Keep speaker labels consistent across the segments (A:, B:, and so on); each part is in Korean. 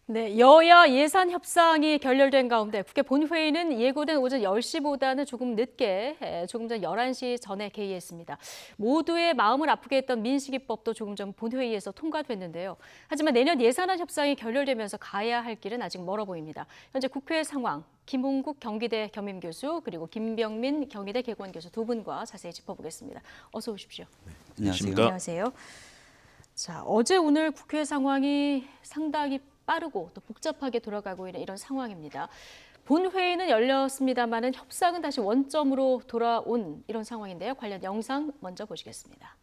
A: 네, 여야 예산 협상이 결렬된 가운데 국회 본회의는 예고된 오전 10시보다는 조금 늦게 조금 전 11시 전에 개의했습니다. 모두의 마음을 아프게 했던 민식이법도 조금 전 본회의에서 통과됐는데요. 하지만 내년 예산안 협상이 결렬되면서 가야 할 길은 아직 멀어 보입니다. 현재 국회 상황, 김홍국 경기대 겸임교수 그리고 김병민 경희대 개관교수 두 분과 자세히 짚어보겠습니다. 어서 오십시오.
B: 안녕하세요.
A: 안녕하세요. 자, 어제 오늘 국회 상황이 상당히 빠르고 또 복잡하게 돌아가고 있는 이런 상황입니다. 본회의는 열렸습니다마는 협상은 다시 원점으로 돌아온 이런 상황인데요. 관련 영상 먼저 보시겠습니다.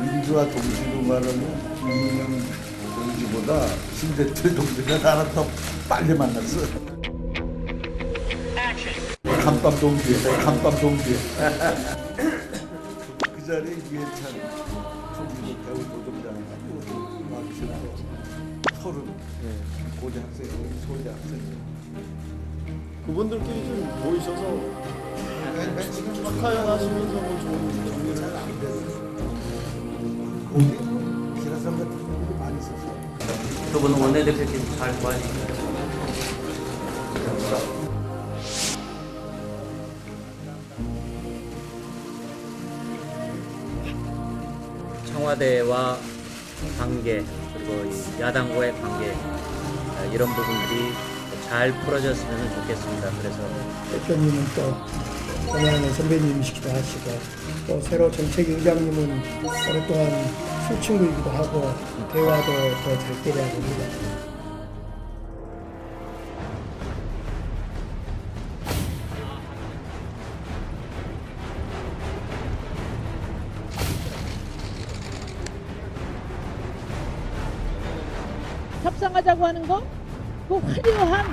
C: 민주와 동지로 말하면 김문영 동지보다 심재철 동지가 나랑 더 빨리 만났어. 간밤 동지. 그 자리에 이해찬 총리하고 노동장하고 막시고 서른 고대학생, 소대학생.
D: 그분들끼리 좀 모이셔서 축하연 하시면서 뭐 좋은 정리를
C: 잘안 됐어. 거기 지라산 같은 분들이 많이 있었어.
B: 두 분은 원내대표끼리 잘 도와주시죠. 청와대와 관계 그리고 이 야당과의 관계 이런 부분들이 잘 풀어졌으면 좋겠습니다. 그래서
E: 대표님은 또 동양의 선배님이시기도 하시고 또 새로 정책위의장님은 오랫동안 술친구이기도 하고 대화도 더 잘 되려야 합니다.
F: 협상하자고 하는 거, 그 화려한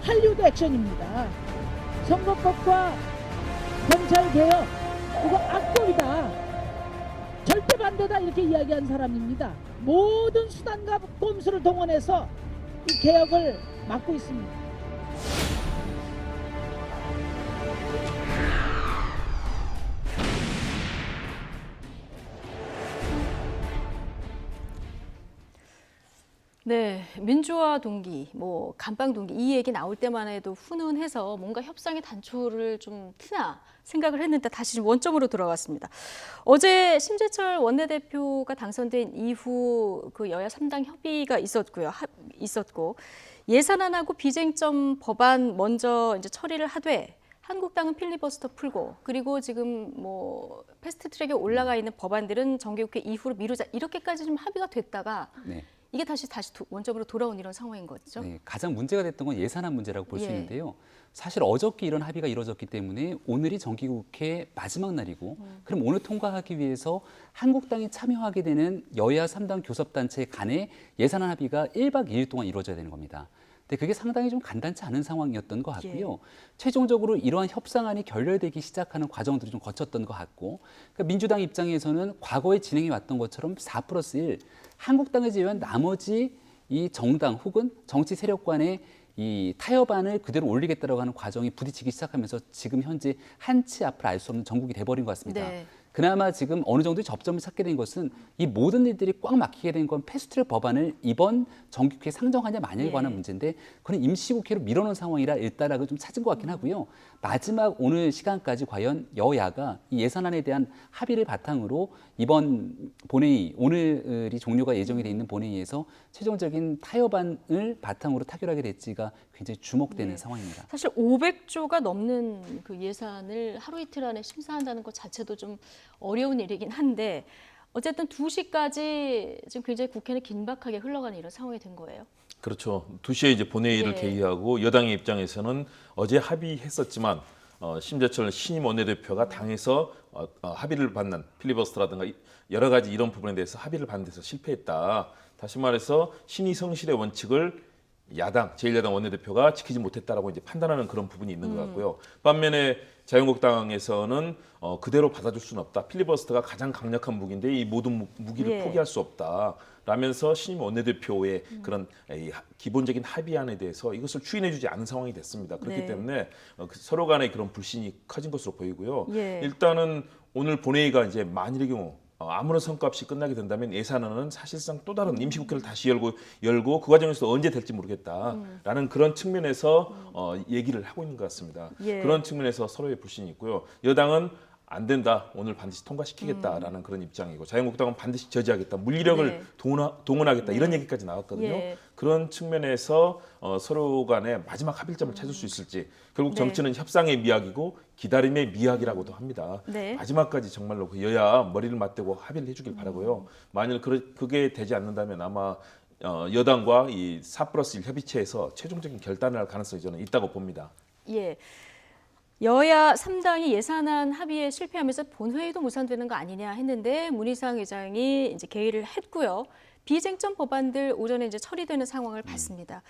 F: 할리우드 액션입니다. 선거법과 검찰개혁, 이거 악법이다. 절대 반대다 이렇게 이야기한 사람입니다. 모든 수단과 꼼수를 동원해서 이 개혁을 막고 있습니다.
A: 네, 민주화 동기, 감방 동기 이 얘기 나올 때만 해도 훈훈해서 뭔가 협상의 단초를 좀 트나 생각을 했는데 다시 좀 원점으로 돌아왔습니다. 어제 심재철 원내대표가 당선된 이후 그 여야 3당 협의가 있었고 예산안하고 비쟁점 법안 먼저 이제 처리를 하되 한국당은 필리버스터 풀고 그리고 지금 패스트트랙에 올라가 있는 법안들은 정기국회 이후로 미루자 이렇게까지 좀 합의가 됐다가
B: 네.
A: 이게 다시 원점으로 돌아온 이런 상황인 거죠.
B: 네, 가장 문제가 됐던 건 예산안 문제라고 볼 수
A: 예.
B: 있는데요. 사실 어저께 이런 합의가 이루어졌기 때문에 오늘이 정기국회 마지막 날이고 그럼 오늘 통과하기 위해서 한국당이 참여하게 되는 여야 3당 교섭단체 간의 예산안 합의가 1박 2일 동안 이루어져야 되는 겁니다. 근데 그게 상당히 좀 간단치 않은 상황이었던 것 같고요. 최종적으로 이러한 협상안이 결렬되기 시작하는 과정들이 좀 거쳤던 것 같고 그러니까 민주당 입장에서는 과거에 진행해 왔던 것처럼 4+1 한국당을 제외한 나머지 이 정당 혹은 정치 세력 간의 이 타협안을 그대로 올리겠다라고 하는 과정이 부딪히기 시작하면서 지금 현재 한치 앞을 알 수 없는 정국이 돼버린 것 같습니다.
A: 네.
B: 그나마 지금 어느 정도 접점을 찾게 된 것은 이 모든 일들이 꽉 막히게 된 건 패스트트랙 법안을 이번 정기국회에 상정하냐 마냐에 관한 문제인데 그건 임시국회로 밀어놓은 상황이라 일단락을 좀 찾은 것 같긴 하고요. 마지막 오늘 시간까지 과연 여야가 이 예산안에 대한 합의를 바탕으로 이번 본회의, 오늘이 종료가 예정이 돼 있는 본회의에서 최종적인 타협안을 바탕으로 타결하게 될지가 굉장히 주목되는 상황입니다.
A: 사실 500조가 넘는 그 예산을 하루 이틀 안에 심사한다는 것 자체도 좀 어려운 일이긴 한데 어쨌든 2시까지 지금 굉장히 국회는 긴박하게 흘러가는 이런 상황이 된 거예요.
D: 그렇죠. 2시에 이제 본회의를 개의하고 여당의 입장에서는 어제 합의했었지만 심재철 신임 원내대표가 당에서 합의를 받는 필리버스터라든가 여러 가지 이런 부분에 대해서 합의를 받는 데서 실패했다. 다시 말해서 신의 성실의 원칙을 야당 제1야당 원내대표가 지키지 못했다라고 이제 판단하는 그런 부분이 있는 것 같고요. 반면에 자유한국당에서는 그대로 받아줄 수는 없다. 필리버스터가 가장 강력한 무기인데 이 모든 무기를
A: 예.
D: 포기할 수 없다. 라면서 신임 원내대표의 그런 기본적인 합의안에 대해서 이것을 추인해주지 않은 상황이 됐습니다. 그렇기
A: 네.
D: 때문에 서로 간의 그런 불신이 커진 것으로 보이고요.
A: 예.
D: 일단은 오늘 본회의가 이제 만일의 경우 아무런 성과 없이 끝나게 된다면 예산안은 사실상 또 다른 임시국회를 다시 열고 그 과정에서 언제 될지 모르겠다라는 그런 측면에서 얘기를 하고 있는 것 같습니다.
A: 예.
D: 그런 측면에서 서로의 불신이 있고요. 여당은 안 된다. 오늘 반드시 통과시키겠다라는 그런 입장이고 자유한국당은 반드시 저지하겠다. 물리력을
A: 네.
D: 동원하겠다. 이런 얘기까지 나왔거든요.
A: 예.
D: 그런 측면에서 서로 간에 마지막 합의점을 찾을 수 있을지 결국
A: 네.
D: 정치는 협상의 미학이고 기다림의 미학이라고도 합니다.
A: 네.
D: 마지막까지 정말로 그 여야 머리를 맞대고 합의를 해주길 바라고요. 만일 그게 되지 않는다면 아마 여당과 이 4+1 협의체에서 최종적인 결단을 할 가능성이 저는 있다고 봅니다.
A: 예. 여야 3당이 예산안 합의에 실패하면서 본회의도 무산되는 거 아니냐 했는데 문희상 의장이 이제 개의를 했고요. 비쟁점 법안들 오전에 이제 처리되는 상황을 봤습니다.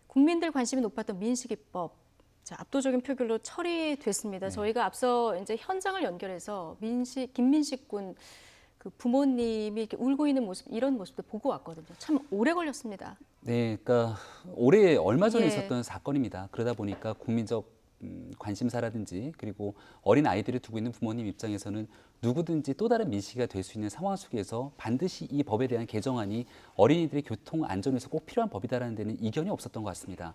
A: 국민들 관심이 높았던 민식이법 자, 압도적인 표결로 처리됐습니다. 저희가 앞서 이제 현장을 연결해서 김민식 군 그 부모님이 이렇게 울고 있는 모습 이런 모습도 보고 왔거든요. 참 오래 걸렸습니다.
B: 네, 그러니까 올해 얼마 전에
A: 예.
B: 있었던 사건입니다. 그러다 보니까 국민적 관심사라든지 그리고 어린 아이들을 두고 있는 부모님 입장에서는 누구든지 또 다른 민식이가 될 수 있는 상황 속에서 반드시 이 법에 대한 개정안이 어린이들의 교통 안전에서 꼭 필요한 법이다라는 데는 이견이 없었던 것 같습니다.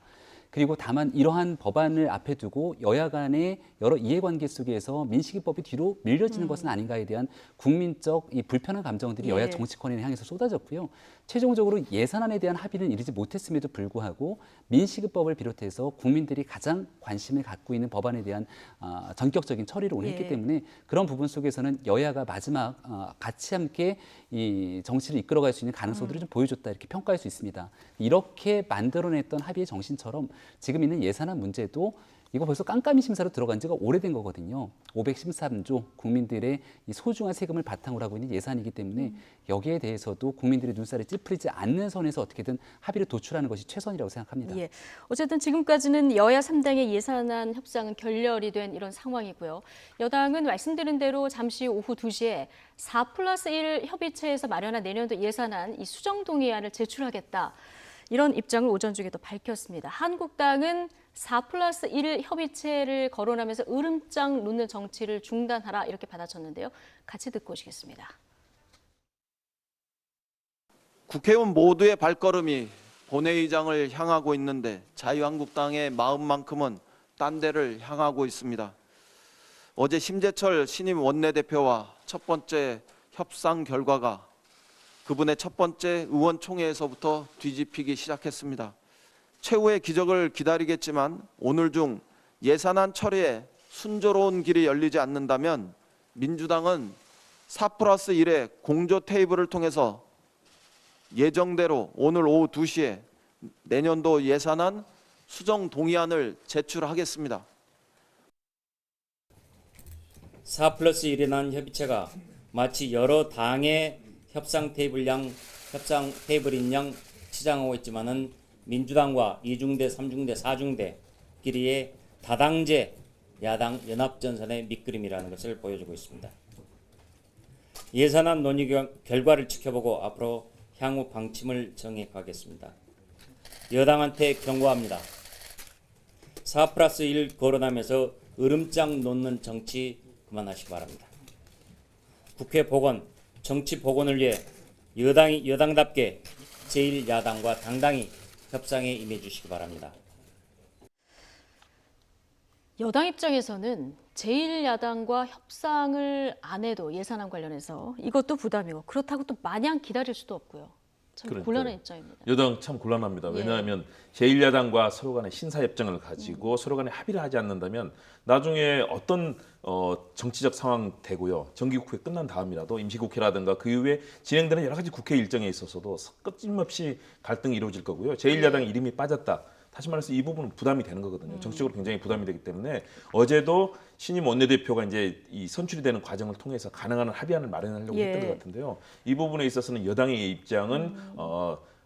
B: 그리고 다만 이러한 법안을 앞에 두고 여야 간의 여러 이해관계 속에서 민식이법이 뒤로 밀려지는 것은 아닌가에 대한 국민적 이 불편한 감정들이 여야
A: 예.
B: 정치권에 향해서 쏟아졌고요. 최종적으로 예산안에 대한 합의는 이르지 못했음에도 불구하고 민식이법을 비롯해서 국민들이 가장 관심을 갖고 있는 법안에 대한 전격적인 처리를 오늘
A: 예.
B: 했기 때문에 그런 부분 속에서는 여야가 마지막 같이 함께 이 정치를 이끌어갈 수 있는 가능성들을 좀 보여줬다 이렇게 평가할 수 있습니다. 이렇게 만들어냈던 합의의 정신처럼 지금 있는 예산안 문제도 이거 벌써 깜깜이 심사로 들어간 지가 오래된 거거든요. 513조 국민들의 이 소중한 세금을 바탕으로 하고 있는 예산이기 때문에 여기에 대해서도 국민들의 눈살이 찌푸리지 않는 선에서 어떻게든 합의를 도출하는 것이 최선이라고 생각합니다.
A: 예. 어쨌든 지금까지는 여야 3당의 예산안 협상은 결렬이 된 이런 상황이고요. 여당은 말씀드린 대로 잠시 오후 2시에 4+1 협의체에서 마련한 내년도 예산안 이 수정 동의안을 제출하겠다. 이런 입장을 오전 중에도 밝혔습니다. 한국당은 4+1 협의체를 거론하면서 으름장 놓는 정치를 중단하라 이렇게 받아쳤는데요. 같이 듣고 오시겠습니다.
G: 국회의원 모두의 발걸음이 본회의장을 향하고 있는데 자유한국당의 마음만큼은 딴 데를 향하고 있습니다. 어제 심재철 신임 원내대표와 첫 번째 협상 결과가 그분의 첫 번째 의원총회에서부터 뒤집히기 시작했습니다. 최후의 기적을 기다리겠지만 오늘 중 예산안 처리에 순조로운 길이 열리지 않는다면 민주당은 4+1의 공조 테이블을 통해서 예정대로 오늘 오후 2시에 내년도 예산안 수정 동의안을 제출하겠습니다.
H: 4+1이라는 협의체가 마치 여러 당의 협상 테이블인 양 치장하고 있지만은 민주당과 2중대, 3중대, 4중대끼리의 다당제 야당 연합전선의 밑그림이라는 것을 보여주고 있습니다. 예산안 논의 결과를 지켜보고 앞으로 향후 방침을 정해가겠습니다. 여당한테 경고합니다. 4+1 거론하면서 으름장 놓는 정치 그만하시기 바랍니다. 국회 복원, 정치 복원을 위해 여당답게 제1야당과 당당히 협상에 임해 주시기 바랍니다.
A: 여당 입장에서는 제1야당과 협상을 안 해도 예산안 관련해서 이것도 부담이고 그렇다고 또 마냥 기다릴 수도 없고요. 참
D: 그러니까요.
A: 곤란한 입장입니다.
D: 여당 참 곤란합니다.
A: 예.
D: 왜냐하면 제1야당과 서로 간의 신사협정을 가지고 서로 간에 합의를 하지 않는다면 나중에 어떤 정치적 상황 되고요. 정기국회 끝난 다음이라도 임시국회라든가 그 이후에 진행되는 여러 가지 국회 일정에 있어서도 끊임없이 갈등이 이루어질 거고요. 제1야당 이름이 빠졌다. 다시 말해서 이 부분은 부담이 되는 거거든요. 정치적으로 굉장히 부담이 되기 때문에 어제도 신임 원내대표가 이제 이 선출이 되는 과정을 통해서 가능한 합의안을 마련하려고
A: 예.
D: 했던 것 같은데요. 이 부분에 있어서는 여당의 입장은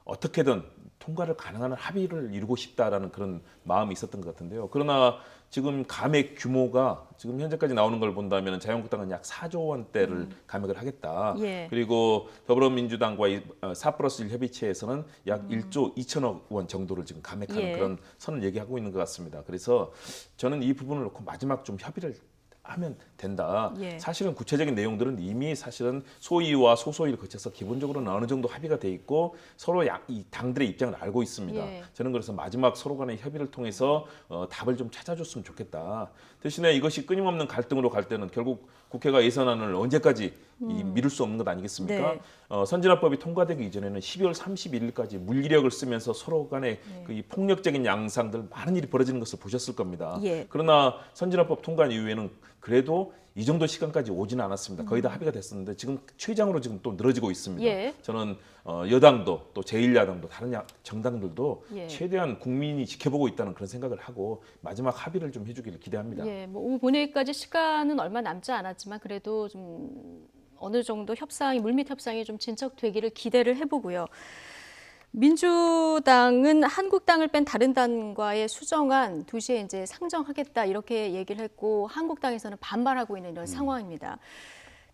D: 어떻게든 통과를 가능한 합의를 이루고 싶다라는 그런 마음이 있었던 것 같은데요. 그러나 지금 감액 규모가 지금 현재까지 나오는 걸 본다면 자유한국당은 약 4조 원대를 감액을 하겠다.
A: 예.
D: 그리고 더불어민주당과의 4+1 협의체에서는 약 1조 2천억 원 정도를 지금 감액하는
A: 예.
D: 그런 선을 얘기하고 있는 것 같습니다. 그래서 저는 이 부분을 놓고 마지막 좀 협의를 하면 된다.
A: 예.
D: 사실은 구체적인 내용들은 이미 사실은 소위와 소소위를 거쳐서 기본적으로는 어느 정도 합의가 돼 있고 서로 이 당들의 입장을 알고 있습니다.
A: 예.
D: 저는 그래서 마지막 서로 간의 협의를 통해서 답을 좀 찾아줬으면 좋겠다. 대신에 이것이 끊임없는 갈등으로 갈 때는 결국 국회가 예산안을 언제까지 미룰 수 없는 것 아니겠습니까?
A: 네.
D: 선진화법이 통과되기 이전에는 12월 31일까지 물기력을 쓰면서 서로 간의 그 이 폭력적인 양상들 많은 일이 벌어지는 것을 보셨을 겁니다.
A: 예.
D: 그러나 선진화법 통과 이후에는 그래도 이 정도 시간까지 오지는 않았습니다. 거의 다 합의가 됐었는데 지금 최장으로 지금 또 늘어지고 있습니다.
A: 예.
D: 저는 여당도 또 제1야당도 다른 정당들도
A: 예.
D: 최대한 국민이 지켜보고 있다는 그런 생각을 하고 마지막 합의를 좀 해주기를 기대합니다.
A: 예, 뭐 오후 본회의까지 시간은 얼마 남지 않았지만 그래도 좀 어느 정도 협상이 물밑 협상이 좀 진척되기를 기대를 해보고요. 민주당은 한국당을 뺀 다른 당과의 수정안 2시에 이제 상정하겠다 이렇게 얘기를 했고 한국당에서는 반발하고 있는 이런 상황입니다.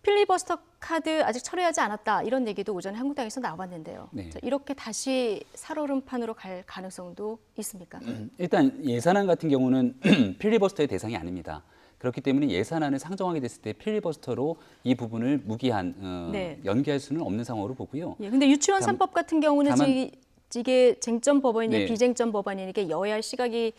A: 필리버스터 카드 아직 철회하지 않았다 이런 얘기도 오전에 한국당에서 나왔는데요.
B: 네.
A: 자, 이렇게 다시 살얼음판으로 갈 가능성도 있습니까?
B: 일단 예산안 같은 경우는 필리버스터의 대상이 아닙니다. 그렇기 때문에 예산안을 상정하게 됐을 때 필리버스터로 이 부분을 무기한
A: 네.
B: 연기할 수는 없는 상황으로 보고요.
A: 예, 근데 유치원 3법 같은 경우는
B: 다만-
A: 이게 쟁점 법안이냐
B: 네.
A: 비쟁점 법안이냐 이게 여야 시각이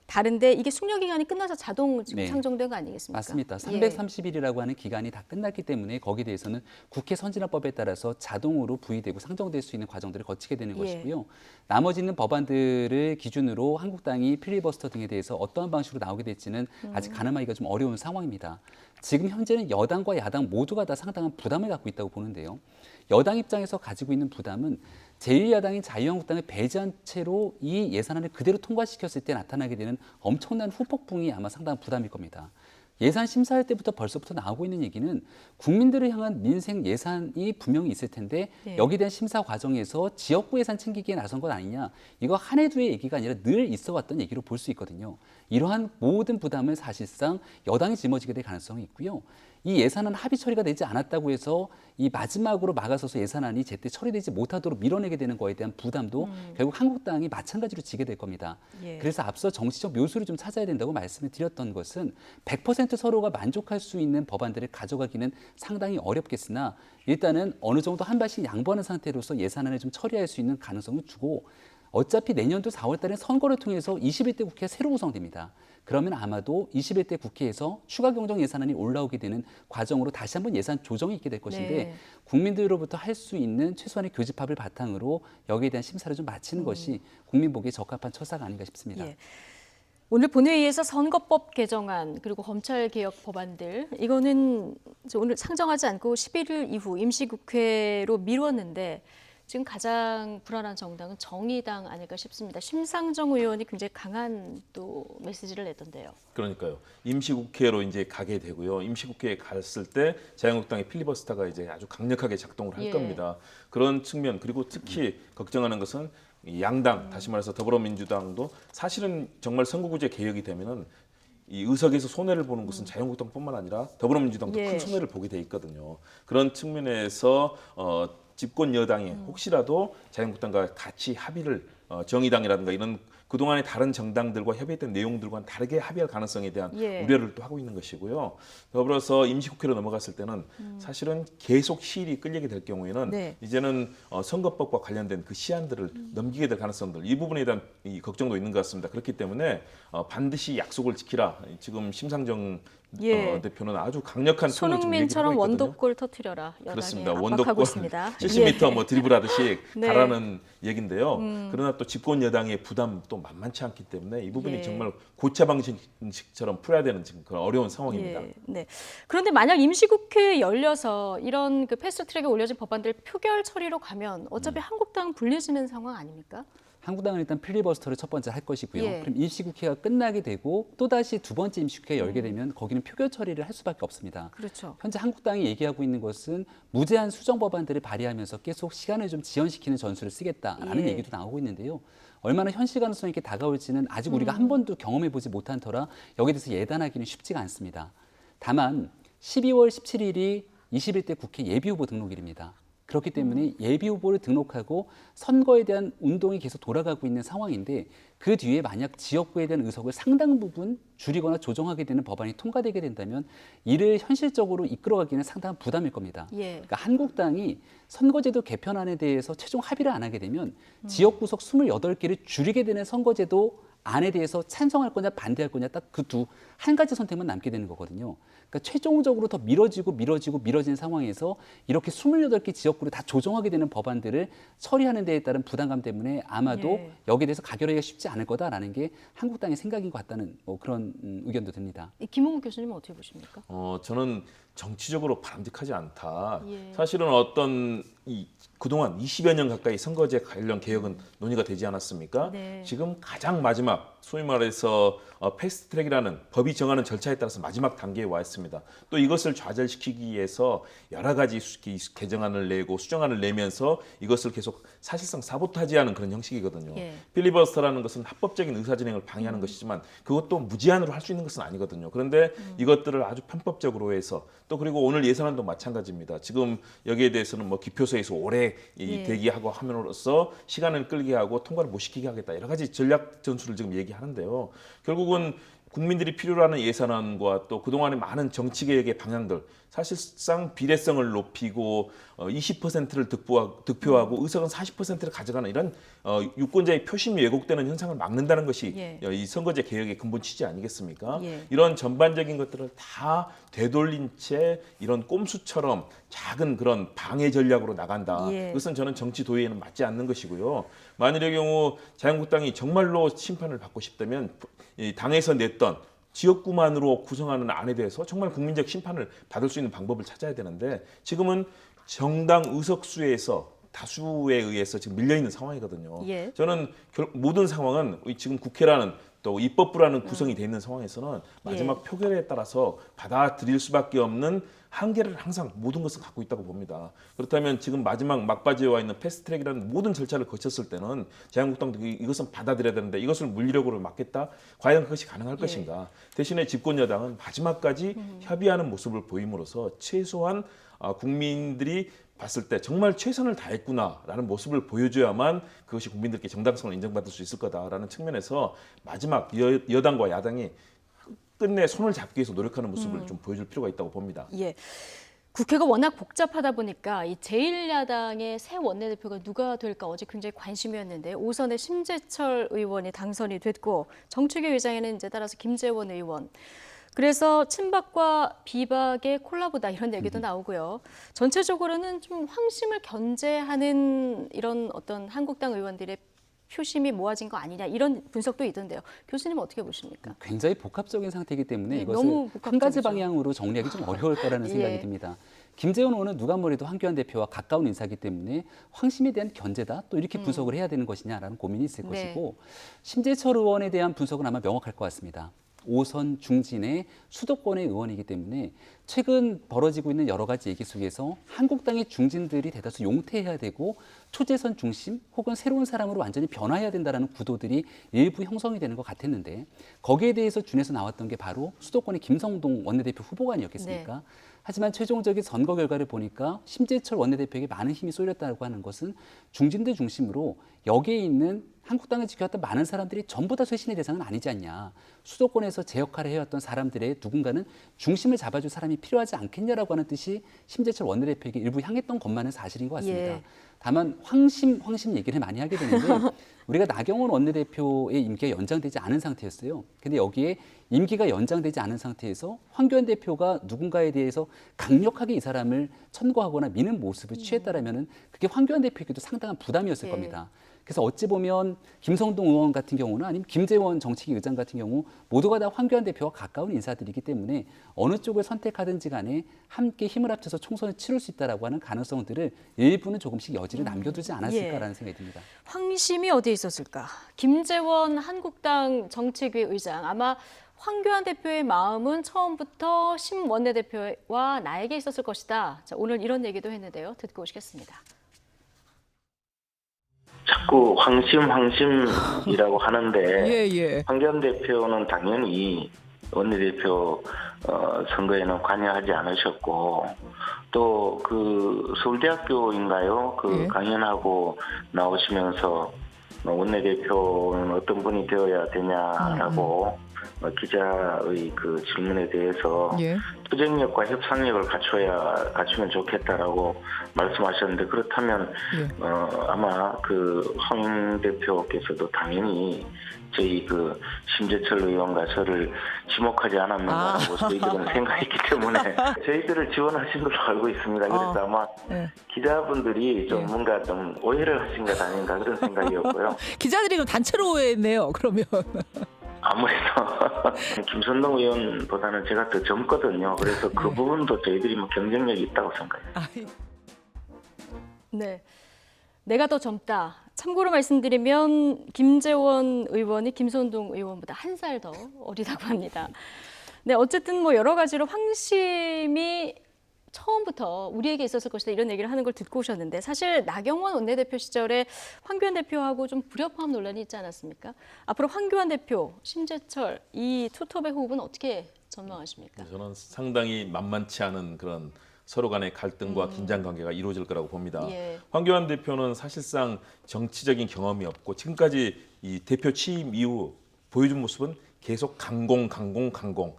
A: 다른데 이게 숙려 기간이 끝나서 자동 지금
B: 네.
A: 상정된 거 아니겠습니까?
B: 맞습니다.
A: 예.
B: 330일이라고 하는 기간이 다 끝났기 때문에 거기에 대해서는 국회 선진화법에 따라서 자동으로 부의되고 상정될 수 있는 과정들을 거치게 되는
A: 예.
B: 것이고요. 나머지 있는 법안들을 기준으로 한국당이 필리버스터 등에 대해서 어떠한 방식으로 나오게 될지는 아직 가늠하기가 좀 어려운 상황입니다. 지금 현재는 여당과 야당 모두가 다 상당한 부담을 갖고 있다고 보는데요. 여당 입장에서 가지고 있는 부담은 제1야당인 자유한국당을 배제한 채로 이 예산안을 그대로 통과시켰을 때 나타나게 되는 엄청난 후폭풍이 아마 상당한 부담일 겁니다. 예산 심사할 때부터 벌써부터 나오고 있는 얘기는 국민들을 향한 민생 예산이 분명히 있을 텐데
A: 네.
B: 여기에 대한 심사 과정에서 지역구 예산 챙기기에 나선 것 아니냐. 이거 한 해 두의 얘기가 아니라 늘 있어 왔던 얘기로 볼 수 있거든요. 이러한 모든 부담을 사실상 여당이 짊어지게 될 가능성이 있고요. 이 예산안 합의 처리가 되지 않았다고 해서 이 마지막으로 막아서서 예산안이 제때 처리되지 못하도록 밀어내게 되는 거에 대한 부담도 결국 한국당이 마찬가지로 지게 될 겁니다.
A: 예.
B: 그래서 앞서 정치적 묘수를 좀 찾아야 된다고 말씀을 드렸던 것은 100% 서로가 만족할 수 있는 법안들을 가져가기는 상당히 어렵겠으나 일단은 어느 정도 한 발씩 양보하는 상태로서 예산안을 좀 처리할 수 있는 가능성을 주고 어차피 내년도 4월 달에 선거를 통해서 21대 국회가 새로 구성됩니다. 그러면 아마도 21대 국회에서 추가 경정 예산안이 올라오게 되는 과정으로 다시 한번 예산 조정이 있게 될 것인데
A: 네.
B: 국민들로부터 할 수 있는 최소한의 교집합을 바탕으로 여기에 대한 심사를 좀 마치는 것이 국민 보기에 적합한 처사가 아닌가 싶습니다.
A: 예. 오늘 본회의에서 선거법 개정안 그리고 검찰개혁 법안들 이거는 이제 오늘 상정하지 않고 11일 이후 임시국회로 미뤘는데 지금 가장 불안한 정당은 정의당 아닐까 싶습니다. 심상정 의원이 굉장히 강한 또 메시지를 냈던데요.
D: 그러니까요. 임시국회로 이제 가게 되고요. 임시국회에 갔을 때 자유한국당의 필리버스터가 이제 아주 강력하게 작동을 할
A: 예.
D: 겁니다. 그런 측면 그리고 특히 걱정하는 것은 이 양당 다시 말해서 더불어민주당도 사실은 정말 선거구제 개혁이 되면은 이 의석에서 손해를 보는 것은 자유한국당뿐만 아니라 더불어민주당도
A: 예.
D: 큰 손해를 보게 돼 있거든요. 그런 측면에서 집권 여당이 혹시라도 자유한국당과 같이 합의를 정의당이라든가 이런 그동안의 다른 정당들과 협의했던 내용들과는 다르게 합의할 가능성에 대한
A: 예.
D: 우려를 또 하고 있는 것이고요. 더불어서 임시국회로 넘어갔을 때는 사실은 계속 시일이 끌리게 될 경우에는
A: 네.
D: 이제는 선거법과 관련된 그 시한들을 넘기게 될 가능성들 이 부분에 대한 이 걱정도 있는 것 같습니다. 그렇기 때문에 반드시 약속을 지키라. 지금 심상정
A: 예.
D: 대표는 아주 강력한 톤을 좀
A: 손흥민처럼
D: 얘기하고 있거든요.
A: 원더골 터트려라. 여당이
D: 그렇습니다.
A: 압박하고
D: 원더골
A: 있습니다.
D: 70m
A: 예.
D: 뭐 드리블하듯이
A: 네.
D: 가라는 얘긴데요. 그러나 또 집권 여당의 부담 또 만만치 않기 때문에 이 부분이
A: 예.
D: 정말 고체 방식처럼 풀어야 되는 지금 그런 어려운 상황입니다.
A: 예, 네. 그런데 만약 임시국회 열려서 이런 그 패스트트랙에 올려진 법안들 표결 처리로 가면 어차피 한국당 불리해지는 상황 아닙니까?
B: 한국당은 일단 필리버스터를 첫 번째 할 것이고요.
A: 예.
B: 그럼 임시국회가 끝나게 되고 또다시 두 번째 임시국회가 열게 되면 거기는 표결 처리를 할 수밖에 없습니다.
A: 그렇죠.
B: 현재 한국당이 얘기하고 있는 것은 무제한 수정 법안들을 발의하면서 계속 시간을 좀 지연시키는 전술을 쓰겠다라는
A: 예.
B: 얘기도 나오고 있는데요. 얼마나 현실 가능성이 이렇게 다가올지는 아직 우리가 한 번도 경험해보지 못한 터라 여기에 대해서 예단하기는 쉽지가 않습니다. 다만 12월 17일이 21대 국회 예비후보 등록일입니다. 그렇기 때문에 예비후보를 등록하고 선거에 대한 운동이 계속 돌아가고 있는 상황인데 그 뒤에 만약 지역구에 대한 의석을 상당 부분 줄이거나 조정하게 되는 법안이 통과되게 된다면 이를 현실적으로 이끌어가기는 상당한 부담일 겁니다.
A: 예.
B: 그러니까 한국당이 선거제도 개편안에 대해서 최종 합의를 안 하게 되면 지역구석 28개를 줄이게 되는 선거제도 안에 대해서 찬성할 거냐 반대할 거냐 딱 그 한 가지 선택만 남게 되는 거거든요. 그러니까 최종적으로 더 미뤄지는 상황에서 이렇게 28개 지역구를 다 조정하게 되는 법안들을 처리하는 데에 따른 부담감 때문에 아마도
A: 예.
B: 여기에 대해서 가결하기가 쉽지 않을 거다라는 게 한국당의 생각인 것 같다는 그런 의견도 듭니다.
A: 김홍국 교수님은 어떻게 보십니까?
D: 저는 정치적으로 바람직하지 않다.
A: 예.
D: 사실은 그동안 20여 년 가까이 선거제 관련 개혁은 논의가 되지 않았습니까?
A: 네.
D: 지금 가장 마지막 소위 말해서 패스트트랙이라는 법이 정하는 절차에 따라서 마지막 단계에 와 있습니다. 또 이것을 좌절시키기 위해서 여러 가지 개정안을 내고 수정안을 내면서 이것을 계속 사실상 사보타지하는 그런 형식이거든요.
A: 예.
D: 필리버스터라는 것은 합법적인 의사진행을 방해하는 것이지만 그것도 무제한으로 할 수 있는 것은 아니거든요. 그런데 이것들을 아주 편법적으로 해서 또 그리고 오늘 예산안도 마찬가지입니다. 지금 여기에 대해서는 뭐 기표소에서 오래
A: 예.
D: 대기하고 함으로써 시간을 끌게 하고 통과를 못 시키게 하겠다. 여러 가지 전략 전술을 지금 얘기하는데요. 결국은 국민들이 필요로 하는 예산안과 또 그동안의 많은 정치개혁의 방향들 사실상 비례성을 높이고 20%를 득표하고 의석은 40%를 가져가는 이런 유권자의 표심이 왜곡되는 현상을 막는다는 것이
A: 예.
D: 이 선거제 개혁의 근본 취지 아니겠습니까?
A: 예.
D: 이런 전반적인 것들을 다 되돌린 채 이런 꼼수처럼 작은 그런 방해 전략으로 나간다.
A: 예.
D: 그것은 저는 정치 도의에는 맞지 않는 것이고요. 만일의 경우 자유한국당이 정말로 심판을 받고 싶다면 이 당에서 냈던 지역구만으로 구성하는 안에 대해서 정말 국민적 심판을 받을 수 있는 방법을 찾아야 되는데 지금은 정당 의석수에서 다수에 의해서 지금 밀려 있는 상황이거든요.
A: 예.
D: 저는 모든 상황은 지금 국회라는 또 입법부라는 구성이 돼 있는 상황에서는 마지막 표결에 따라서 받아들일 수밖에 없는 한계를 항상 모든 것을 갖고 있다고 봅니다. 그렇다면 지금 마지막 막바지에 와 있는 패스트트랙이라는 모든 절차를 거쳤을 때는 자유한국당도 이것은 받아들여야 되는데 이것을 물리력으로 막겠다? 과연 그것이 가능할 것인가? 대신에 집권 여당은 마지막까지 협의하는 모습을 보임으로써 최소한 국민들이 봤을 때 정말 최선을 다했구나라는 모습을 보여줘야만 그것이 국민들께 정당성을 인정받을 수 있을 거다라는 측면에서 마지막 여당과 야당이 끝내 손을 잡기 위해서 노력하는 모습을 좀 보여줄 필요가 있다고 봅니다.
A: 예. 국회가 워낙 복잡하다 보니까 이 제1야당의 새 원내대표가 누가 될까 어제 굉장히 관심이었는데 오선의 심재철 의원이 당선이 됐고 정책위 의장에는 이제 따라서 김재원 의원. 그래서 친박과 비박의 콜라보다 이런 얘기도 나오고요. 전체적으로는 좀 황심을 견제하는 이런 어떤 한국당 의원들의 표심이 모아진 거 아니냐 이런 분석도 있던데요. 교수님은 어떻게 보십니까?
B: 굉장히 복합적인 상태이기 때문에
A: 네,
B: 이것을
A: 너무
B: 한 가지
A: 복합적이죠.
B: 방향으로 정리하기 좀 어려울 거라는 생각이
A: 예.
B: 듭니다. 김재원 의원은 누가 뭐래도 황교안 대표와 가까운 인사이기 때문에 황심에 대한 견제다 또 이렇게 분석을 해야 되는 것이냐라는 고민이 있을
A: 네.
B: 것이고 심재철 의원에 대한 분석은 아마 명확할 것 같습니다. 5선 중진의 수도권의 의원이기 때문에 최근 벌어지고 있는 여러 가지 얘기 속에서 한국당의 중진들이 대다수 용퇴해야 되고 초재선 중심 혹은 새로운 사람으로 완전히 변화해야 된다는 구도들이 일부 형성이 되는 것 같았는데 거기에 대해서 준해서 나왔던 게 바로 수도권의 김성동 원내대표 후보가 아니었겠습니까?
A: 네.
B: 하지만 최종적인 선거 결과를 보니까 심재철 원내대표에게 많은 힘이 쏠렸다고 하는 것은 중진들 중심으로 여기에 있는 한국당을 지켜왔던 많은 사람들이 전부 다 쇄신의 대상은 아니지 않냐. 수도권에서 제 역할을 해왔던 사람들의 누군가는 중심을 잡아줄 사람이 필요하지 않겠냐라고 하는 뜻이 심재철 원내대표에게 일부 향했던 것만은 사실인 것 같습니다.
A: 예.
B: 다만 황심 얘기를 많이 하게 되는데 우리가 나경원 원내대표의 임기가 연장되지 않은 상태였어요. 근데 여기에 임기가 연장되지 않은 상태에서 황교안 대표가 누군가에 대해서 강력하게 이 사람을 천거하거나 미는 모습을 취했다라면은 그게 황교안 대표에게도 상당한 부담이었을
A: 예.
B: 겁니다. 그래서 어찌 보면 김성동 의원 같은 경우는 아니면 김재원 정책위 의장 같은 경우 모두가 다 황교안 대표와 가까운 인사들이기 때문에 어느 쪽을 선택하든지 간에 함께 힘을 합쳐서 총선을 치를 수 있다라고 하는 가능성들을 일부는 조금씩 여지를 남겨두지 않았을까라는 생각이 듭니다.
A: 황심이 어디에 있었을까? 김재원 한국당 정책위 의장 아마 황교안 대표의 마음은 처음부터 심 원내대표와 나에게 있었을 것이다. 자, 오늘 이런 얘기도 했는데요. 듣고 오시겠습니다.
I: 자꾸 황심이라고 하는데
J: 예.
I: 황교안 대표는 당연히 원내대표 선거에는 관여하지 않으셨고 또 그 서울대학교인가요? 그
J: 예.
I: 강연하고 나오시면서 원내대표는 어떤 분이 되어야 되냐라고 기자의 그 질문에 대해서
J: 예.
I: 투쟁력과 협상력을 갖추면 좋겠다라고 말씀하셨는데 그렇다면
J: 예.
I: 아마 그 황 대표께서도 당연히 저희 그 심재철 의원과 저를 지목하지 않았는가라고 저희들은 생각했기 때문에 저희들을 지원하신 걸로 알고 있습니다. 그래서 아마
J: 네.
I: 기자분들이 좀 뭔가 좀 오해를 하신 것 아닌가 그런 생각이었고요.
J: 기자들이 그럼 단체로 오해했네요. 그러면.
I: 아무래도 김선동 의원보다는 제가 더 젊거든요. 그래서 그 부분도 저희들이 뭐 경쟁력이 있다고 생각해요.
A: 네. 내가 더 젊다. 참고로 말씀드리면 김재원 의원이 김선동 의원보다 한 살 더 어리다고 합니다. 네, 어쨌든 뭐 여러 가지로 황심이 처음부터 우리에게 있었을 것이다 이런 얘기를 하는 걸 듣고 오셨는데 사실 나경원 원내대표 시절에 황교안 대표하고 좀 불협화음 논란이 있지 않았습니까? 앞으로 황교안 대표, 심재철 이 투톱의 호흡은 어떻게 전망하십니까?
D: 저는 상당히 만만치 않은 그런 서로 간의 갈등과 긴장 관계가 이루어질 거라고 봅니다.
A: 예.
D: 황교안 대표는 사실상 정치적인 경험이 없고 지금까지 이 대표 취임 이후 보여준 모습은 계속 강공.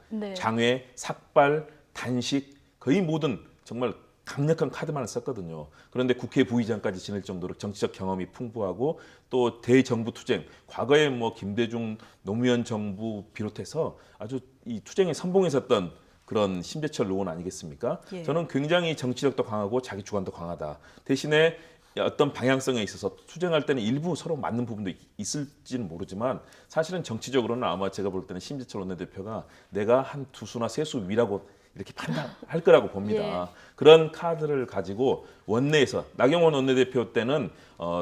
A: 네.
D: 장외, 삭발, 단식 거의 모든 정말 강력한 카드만을 썼거든요. 그런데 국회 부의장까지 지낼 정도로 정치적 경험이 풍부하고 또 대정부 투쟁, 과거에 뭐 김대중 노무현 정부 비롯해서 아주 이 투쟁에 선봉했었던 그런 심재철 의원 아니겠습니까?
A: 예.
D: 저는 굉장히 정치력도 강하고 자기 주관도 강하다. 대신에 어떤 방향성에 있어서 투쟁할 때는 일부 서로 맞는 부분도 있을지는 모르지만 사실은 정치적으로는 아마 제가 볼 때는 심재철 원내대표가 내가 한 두 수나 세 수 위라고 이렇게 판단할 거라고 봅니다.
A: 예.
D: 그런 카드를 가지고 원내에서 나경원 원내대표 때는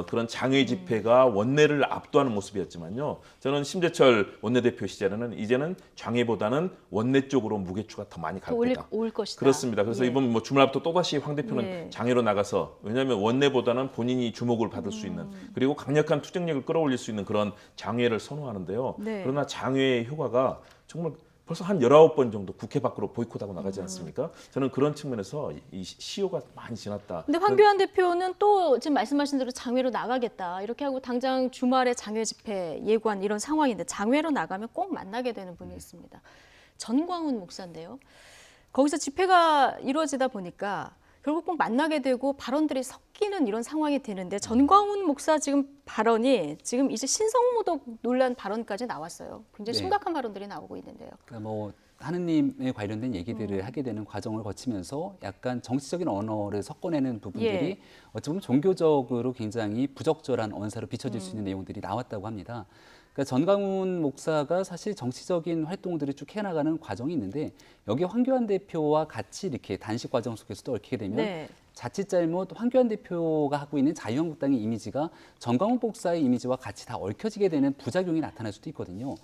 D: 그런 장외 집회가 원내를 압도하는 모습이었지만요. 저는 심재철 원내대표 시절에는 이제는 장외보다는 원내 쪽으로 무게추가 더 많이 갈 거다.
A: 올 것이다.
D: 그렇습니다. 그래서
A: 예.
D: 이번 뭐 주말부터 또다시 황 대표는
A: 예.
D: 장외로 나가서 왜냐하면 원내보다는 본인이 주목을 받을 수 있는 그리고 강력한 투쟁력을 끌어올릴 수 있는 그런 장외를 선호하는데요.
A: 네.
D: 그러나 장외의 효과가 정말 벌써 한 19번 정도 국회 밖으로 보이콧하고 나가지 않습니까? 저는 그런 측면에서 이 시효가 많이 지났다.
A: 근데 황교안 대표는 또 지금 말씀하신 대로 장외로 나가겠다. 이렇게 하고 당장 주말에 장외 집회 예고한 이런 상황인데 장외로 나가면 꼭 만나게 되는 분이 있습니다. 전광훈 목사인데요. 거기서 집회가 이루어지다 보니까 결국 꼭 만나게 되고 발언들이 섞이는 이런 상황이 되는데 전광훈 목사 지금 발언이 지금 이제 신성모독 논란 발언까지 나왔어요. 굉장히
B: 네.
A: 심각한 발언들이 나오고 있는데요.
B: 그러니까 뭐 하느님에 관련된 얘기들을 하게 되는 과정을 거치면서 약간 정치적인 언어를 섞어내는 부분들이
A: 예.
B: 어찌 보면 종교적으로 굉장히 부적절한 언사로 비춰질 수 있는 내용들이 나왔다고 합니다. 그러니까 전광훈 목사가 사실 정치적인 활동들을 쭉 해나가는 과정이 있는데 여기 황교안 대표와 같이 이렇게 단식 과정 속에서도 얽히게 되면
A: 네.
B: 자칫 잘못 황교안 대표가 하고 있는 자유한국당의 이미지가 전광훈 목사의 이미지와 같이 다 얽혀지게 되는 부작용이 나타날 수도 있거든요.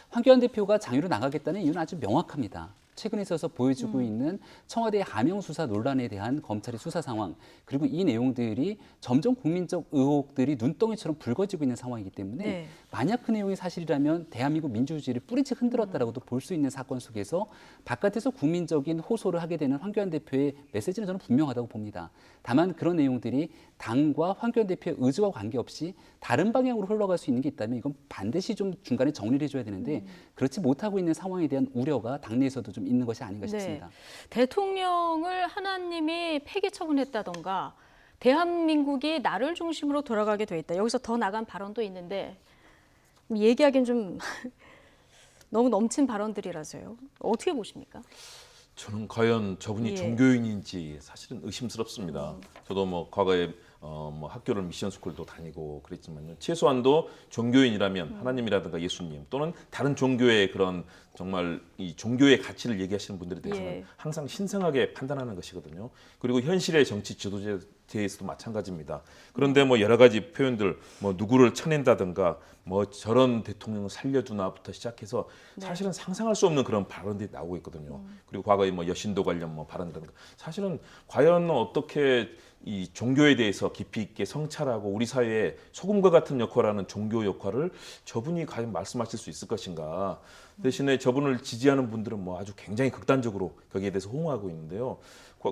B: 황교안 대표가 장외로 나가겠다는 이유는 아주 명확합니다. 최근에 있어서 보여주고 있는 청와대의 하명 수사 논란에 대한 검찰의 수사 상황 그리고 이 내용들이 점점 국민적 의혹들이 눈덩이처럼 불거지고 있는 상황이기 때문에
A: 네.
B: 만약 그 내용이 사실이라면 대한민국 민주주의를 뿌리째 흔들었다라고도 볼 수 있는 사건 속에서 바깥에서 국민적인 호소를 하게 되는 황교안 대표의 메시지는 저는 분명하다고 봅니다. 다만 그런 내용들이 당과 황교안 대표의 의지와 관계없이 다른 방향으로 흘러갈 수 있는 게 있다면 이건 반드시 좀 중간에 정리를 해줘야 되는데 그렇지 못하고 있는 상황에 대한 우려가 당내에서도 좀 있는 것이 아닌가 싶습니다.
A: 대통령을 하나님이 폐기 처분했다던가 대한민국이 나를 중심으로 돌아가게 돼 있다. 여기서 더 나간 발언도 있는데 얘기하기는 좀 너무 넘친 발언들이라서요. 어떻게 보십니까?
D: 저는 과연 저분이
A: 예.
D: 종교인인지 사실은 의심스럽습니다. 저도 뭐 과거에 뭐 학교를 미션 스쿨도 다니고 그랬지만요. 최소한도 종교인이라면 하나님이라든가 예수님 또는 다른 종교의 그런 정말 이 종교의 가치를 얘기하시는 분들에 대해서는
A: 예.
D: 항상 신성하게 판단하는 것이거든요. 그리고 현실의 정치 지도자에 대해서도 마찬가지입니다. 그런데 뭐 여러 가지 표현들, 뭐 누구를 쳐낸다든가, 뭐 저런 대통령을 살려두나부터 시작해서 사실은 상상할 수 없는 그런 발언들이 나오고 있거든요. 그리고 과거에 뭐 여신도 관련 뭐 발언이라든가, 사실은 과연 어떻게 이 종교에 대해서 깊이 있게 성찰하고 우리 사회에 소금과 같은 역할을 하는 종교 역할을 저분이 과연 말씀하실 수 있을 것인가. 대신에 저분을 지지하는 분들은 뭐 아주 굉장히 극단적으로 거기에 대해서 호응하고 있는데요.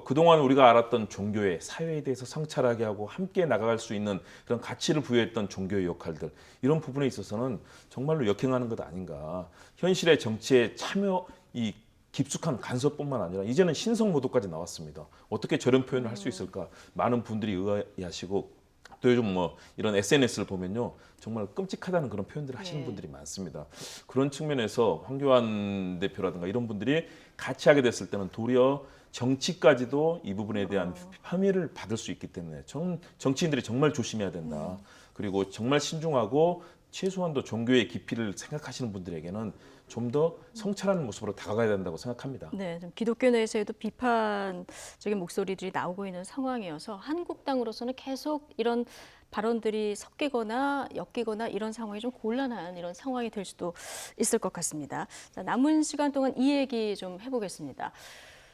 D: 그동안 우리가 알았던 종교의 사회에 대해서 성찰하게 하고 함께 나아갈 수 있는 그런 가치를 부여했던 종교의 역할들, 이런 부분에 있어서는 정말로 역행하는 것 아닌가. 현실의 정치에 참여, 이 깊숙한 간섭뿐만 아니라 이제는 신성 모도까지 나왔습니다. 어떻게 저런 표현을 할 수 있을까? 많은 분들이 의아해하시고, 또 요즘 뭐 이런 SNS를 보면요, 정말 끔찍하다는 그런 표현들을 하시는 분들이 많습니다. 그런 측면에서 황교안 대표라든가 이런 분들이 같이 하게 됐을 때는 도리어 정치까지도 이 부분에 대한 혐의를 받을 수 있기 때문에 저는 정치인들이 정말 조심해야 된다. 그리고 정말 신중하고 최소한도 종교의 깊이를 생각하시는 분들에게는 좀 더 성찰하는 모습으로 다가가야 된다고 생각합니다.
A: 네, 좀 기독교 내에서도 비판적인 목소리들이 나오고 있는 상황이어서 한국당으로서는 계속 이런 발언들이 섞이거나 엮이거나 이런 상황이 좀 곤란한 이런 상황이 될 수도 있을 것 같습니다. 자, 남은 시간 동안 이 얘기 좀 해보겠습니다.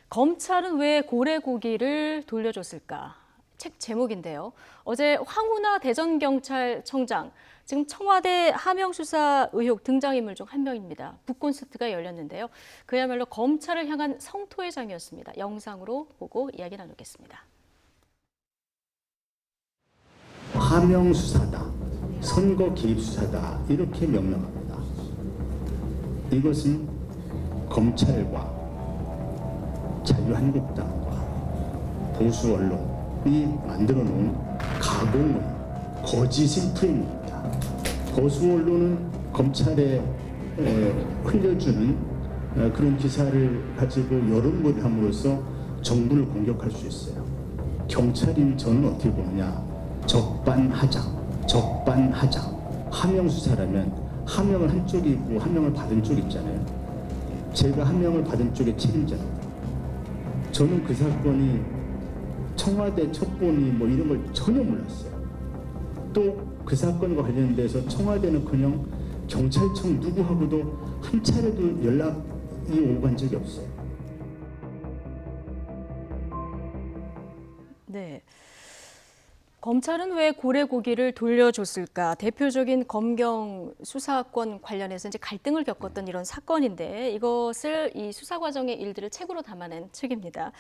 A: 검찰은 왜 고래고기를 돌려줬을까? 책 제목인데요. 어제 황운하 대전경찰청장, 지금 청와대 하명 수사 의혹 등장인물 중 한 명입니다. 북콘서트가 열렸는데요. 그야말로 검찰을 향한 성토의 장이었습니다. 영상으로 보고 이야기 나누겠습니다.
K: 하명 수사다, 선거 개입 수사다, 이렇게 명명합니다. 이것은 검찰과 자유한국당과 보수 언론이 만들어 놓은 가공의 거짓의 프레임입니다. 보수 언론은 검찰에 흘려주는 그런 기사를 가지고 여론몰이 함으로써 정부를 공격할 수 있어요. 경찰인 저는 어떻게 보느냐, 적반하장, 적반하장. 하명 수사라면 하명을 한 쪽이 있고 하명을 받은 쪽이 있잖아요. 제가 하명을 받은 쪽의 책임자입니다. 저는 그 사건이 청와대 첩보니 뭐 이런 걸 전혀 몰랐어요. 또 그 사건과 관련돼서 청와대는커녕 경찰청 누구하고도 한 차례도 연락이 오고 간 적이 없어요.
A: 네. 검찰은 왜 고래고기를 돌려줬을까? 대표적인 검경 수사권 관련해서 이제 갈등을 겪었던 이런 사건인데, 이것을 이 수사 과정의 일들을 책으로 담아낸 책입니다.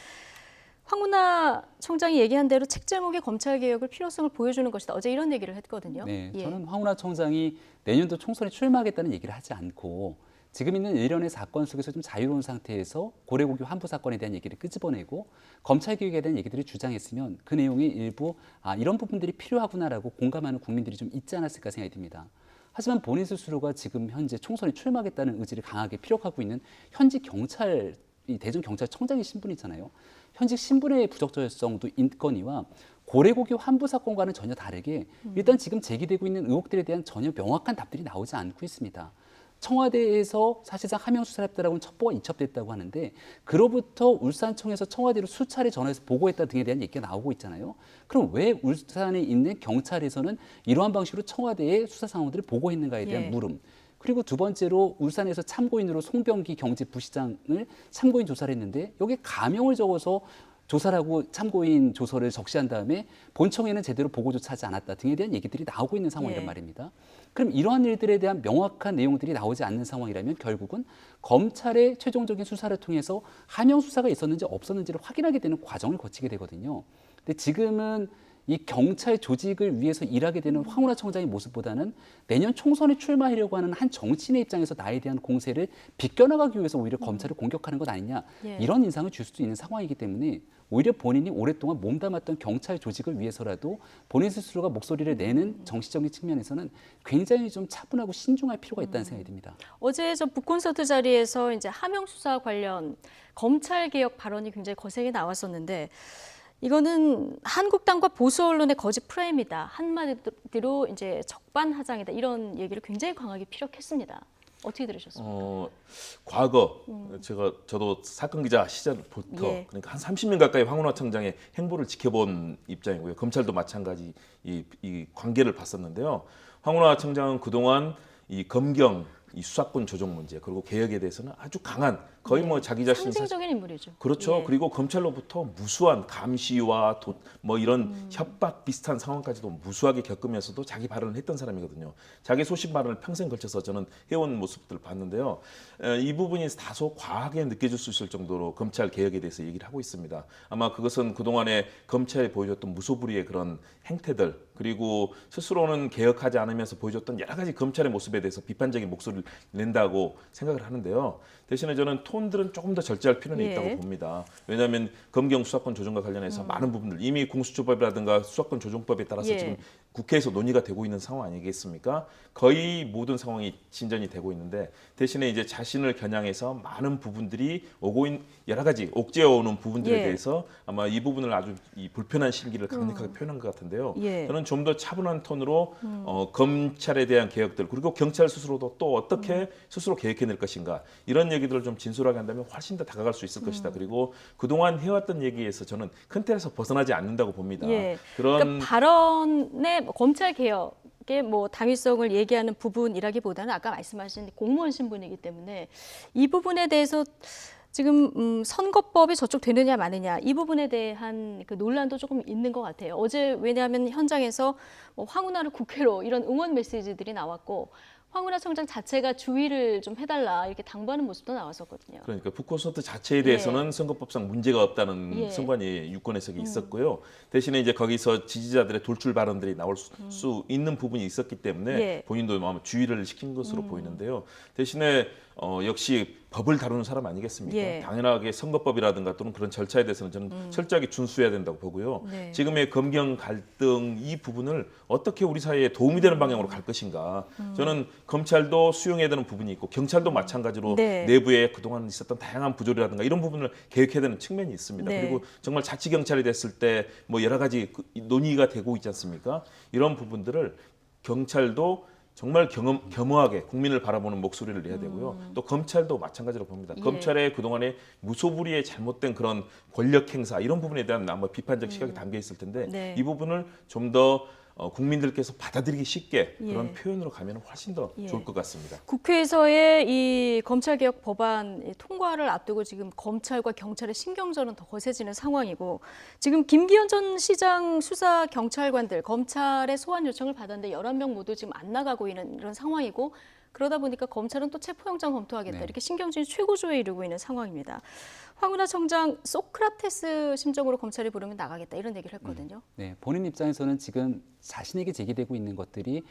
A: 황운하 청장이 얘기한 대로 책 제목이 검찰개혁의 필요성을 보여주는 것이다. 어제 이런 얘기를 했거든요.
B: 네,
A: 예.
B: 저는 황운하 청장이 내년도 총선에 출마하겠다는 얘기를 하지 않고 지금 있는 일련의 사건 속에서 좀 자유로운 상태에서 고래고기 환부 사건에 대한 얘기를 끄집어내고 검찰개혁에 대한 얘기들을 주장했으면 그 내용이 일부 이런 부분들이 필요하구나라고 공감하는 국민들이 좀 있지 않았을까 생각이 듭니다. 하지만 본인 스스로가 지금 현재 총선에 출마하겠다는 의지를 강하게 피력하고 있는 현직 경찰, 이 대전경찰청장의 신분이잖아요. 현직 신분의 부적절성도 있거니와 고래고기 환부 사건과는 전혀 다르게 일단 지금 제기되고 있는 의혹들에 대한 전혀 명확한 답들이 나오지 않고 있습니다. 청와대에서 사실상 하명 수사를 했다라고는 첩보가 이첩됐다고 하는데, 그로부터 울산청에서 청와대로 수차례 전화해서 보고했다 등에 대한 얘기가 나오고 있잖아요. 그럼 왜 울산에 있는 경찰에서는 이러한 방식으로 청와대의 수사 상황들을 보고했는가에 대한 물음. 그리고 두 번째로 울산에서 참고인으로 송병기 경제부시장을 참고인 조사를 했는데 여기에 가명을 적어서 조사를 하고 참고인 조서를 적시한 다음에 본청에는 제대로 보고조차 하지 않았다 등에 대한 얘기들이 나오고 있는 상황이란 말입니다. 그럼 이러한 일들에 대한 명확한 내용들이 나오지 않는 상황이라면 결국은 검찰의 최종적인 수사를 통해서 하명 수사가 있었는지 없었는지를 확인하게 되는 과정을 거치게 되거든요. 근데 지금은 이 경찰 조직을 위해서 일하게 되는 황운하 청장의 모습보다는 내년 총선에 출마하려고 하는 한 정치인의 입장에서 나에 대한 공세를 비껴나가기 위해서 오히려 검찰을 공격하는 것 아니냐, 이런 인상을 줄 수도 있는 상황이기 때문에 오히려 본인이 오랫동안 몸담았던 경찰 조직을 위해서라도 본인 스스로가 목소리를 내는 정치적인 측면에서는 굉장히 좀 차분하고 신중할 필요가 있다는 생각이 듭니다.
A: 어제 저 북콘서트 자리에서 이제 하명 수사 관련 검찰 개혁 발언이 굉장히 거세게 나왔었는데, 이거는 한국당과 보수 언론의 거짓 프레임이다. 한마디로 이제 적반하장이다. 이런 얘기를 굉장히 강하게 피력했습니다. 어떻게 들으셨습니까?
D: 과거 저도 사건 기자 시절부터
A: 예.
D: 그러니까 한 30년 가까이 황운하 청장의 행보를 지켜본 입장이고요. 검찰도 마찬가지 이 관계를 봤었는데요. 황운하 청장은 그동안 이 검경 이 수사권 조정 문제 그리고 개혁에 대해서는 아주 강한 거의 뭐 자기 자신이
A: 상징적인 인물이죠.
D: 그렇죠.
A: 예.
D: 그리고 검찰로부터 무수한 감시와 뭐 이런 협박 비슷한 상황까지도 무수하게 겪으면서도 자기 발언을 했던 사람이거든요. 자기 소신 발언을 평생 걸쳐서 저는 해온 모습들을 봤는데요. 이 부분이 다소 과하게 느껴질 수 있을 정도로 검찰 개혁에 대해서 얘기를 하고 있습니다. 아마 그것은 그동안에 검찰이 보여줬던 무소불위의 그런 행태들 그리고 스스로는 개혁하지 않으면서 보여줬던 여러 가지 검찰의 모습에 대해서 비판적인 목소리를 낸다고 생각을 하는데요. 대신에 저는 톤들은 조금 더 절제할 필요는
A: 예.
D: 있다고 봅니다. 왜냐하면 검경 수사권 조정과 관련해서 많은 부분들 이미 공수처법이라든가 수사권 조정법에 따라서
A: 예.
D: 지금 국회에서 논의가 되고 있는 상황 아니겠습니까? 거의 모든 상황이 진전이 되고 있는데 대신에 이제 자신을 겨냥해서 많은 부분들이 오고 있는 여러 가지 옥죄어 오는 부분들에
A: 예.
D: 대해서 아마 이 부분을 아주 이 불편한 심기를 강력하게 표현한 것 같은데요.
A: 예.
D: 저는 좀 더 차분한 톤으로 검찰에 대한 개혁들 그리고 경찰 스스로도 또 어떻게 스스로 개혁해낼 것인가 이런 얘기들을 좀 진솔하게 한다면 훨씬 더 다가갈 수 있을 것이다. 그리고 그동안 해왔던 얘기에서 저는 큰 틀에서 벗어나지 않는다고 봅니다.
A: 예.
D: 그런
A: 그러니까 발언의 검찰 개혁의 뭐 당위성을 얘기하는 부분이라기보다는 아까 말씀하신 공무원 신분이기 때문에 이 부분에 대해서 지금 선거법이 저쪽 되느냐 마느냐 이 부분에 대한 그 논란도 조금 있는 것 같아요. 어제 왜냐하면 현장에서 뭐 황운하를 국회로 이런 응원 메시지들이 나왔고 황운하 청장 자체가 주의를 좀 해달라 이렇게 당부하는 모습도 나왔었거든요.
D: 그러니까 북콘서트 자체에 대해서는 선거법상 문제가 없다는
A: 예.
D: 선관위 유권 해석이 있었고요. 대신에 이제 거기서 지지자들의 돌출 발언들이 나올 수 있는 부분이 있었기 때문에
A: 예.
D: 본인도 아마 주의를 시킨 것으로 보이는데요. 대신에 역시 법을 다루는 사람 아니겠습니까?
A: 예.
D: 당연하게 선거법이라든가 또는 그런 절차에 대해서는 저는 철저하게 준수해야 된다고 보고요.
A: 네.
D: 지금의 검경 갈등 이 부분을 어떻게 우리 사회에 도움이 되는 방향으로 갈 것인가. 저는 검찰도 수용해야 되는 부분이 있고 경찰도 마찬가지로
A: 네.
D: 내부에 그동안 있었던 다양한 부조리라든가 이런 부분을 개혁해야 되는 측면이 있습니다.
A: 네.
D: 그리고 정말 자치경찰이 됐을 때 뭐 여러 가지 논의가 되고 있지 않습니까? 이런 부분들을 경찰도 정말 겸허하게 국민을 바라보는 목소리를 내야 되고요. 또 검찰도 마찬가지로 봅니다.
A: 예.
D: 검찰의 그동안의 무소불위의 잘못된 그런 권력 행사 이런 부분에 대한 아마 비판적 시각이 담겨 있을 텐데
A: 네.
D: 이 부분을 좀 더 국민들께서 받아들이기 쉽게
A: 예.
D: 그런 표현으로 가면 훨씬 더
A: 예.
D: 좋을 것 같습니다.
A: 국회에서의 이 검찰개혁 법안 통과를 앞두고 지금 검찰과 경찰의 신경전은 더 거세지는 상황이고 지금 김기현 전 시장 수사 경찰관들 검찰의 소환 요청을 받았는데 11명 모두 지금 안 나가고 있는 이런 상황이고 그러다 보니까 검찰은 또 체포영장 검토하겠다
B: 네.
A: 이렇게 신경전이 최고조에 이르고 있는 상황입니다. 황운하 청장 소크라테스 심정으로 검찰이 부르면 나가겠다 이런 얘기를 했거든요.
B: 네, 본인 입장에서는 지금 자신에게 제기되고 있는 것들이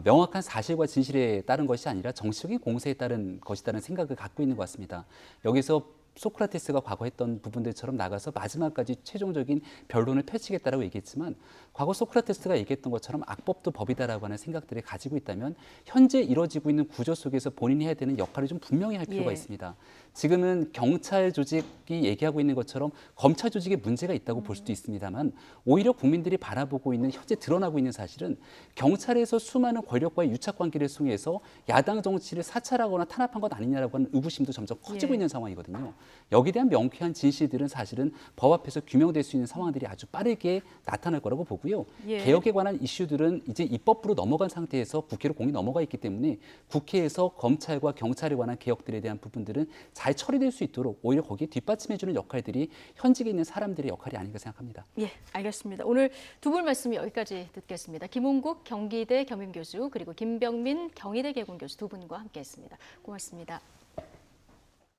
B: 명확한 사실과 진실에 따른 것이 아니라 정치적인 공세에 따른 것이라는 생각을 갖고 있는 것 같습니다. 여기서 소크라테스가 과거 했던 부분들처럼 나가서 마지막까지 최종적인 변론을 펼치겠다라고 얘기했지만 과거 소크라테스가 얘기했던 것처럼 악법도 법이다라고 하는 생각들을 가지고 있다면 현재 이루어지고 있는 구조 속에서 본인이 해야 되는 역할을 좀 분명히 할 필요가
A: 예.
B: 있습니다. 지금은 경찰 조직이 얘기하고 있는 것처럼 검찰 조직에 문제가 있다고 볼 수도 있습니다만 오히려 국민들이 바라보고 있는 현재 드러나고 있는 사실은 경찰에서 수많은 권력과의 유착관계를 통해서 야당 정치를 사찰하거나 탄압한 것 아니냐라고 하는 의구심도 점점 커지고
A: 예.
B: 있는 상황이거든요. 여기에 대한 명쾌한 진실들은 사실은 법 앞에서 규명될 수 있는 상황들이 아주 빠르게 나타날 거라고 보고요.
A: 예.
B: 개혁에 관한 이슈들은 이제 입법부로 넘어간 상태에서 국회로 공이 넘어가 있기 때문에 국회에서 검찰과 경찰에 관한 개혁들에 대한 부분들은 잘 처리될 수 있도록 오히려 거기에 뒷받침해주는 역할들이 현직에 있는 사람들의 역할이 아닌가 생각합니다.
A: 예, 알겠습니다. 오늘 두 분 말씀 여기까지 듣겠습니다. 김홍국 경기대 겸임교수 그리고 김병민 경희대 개공교수 두 분과 함께했습니다. 고맙습니다.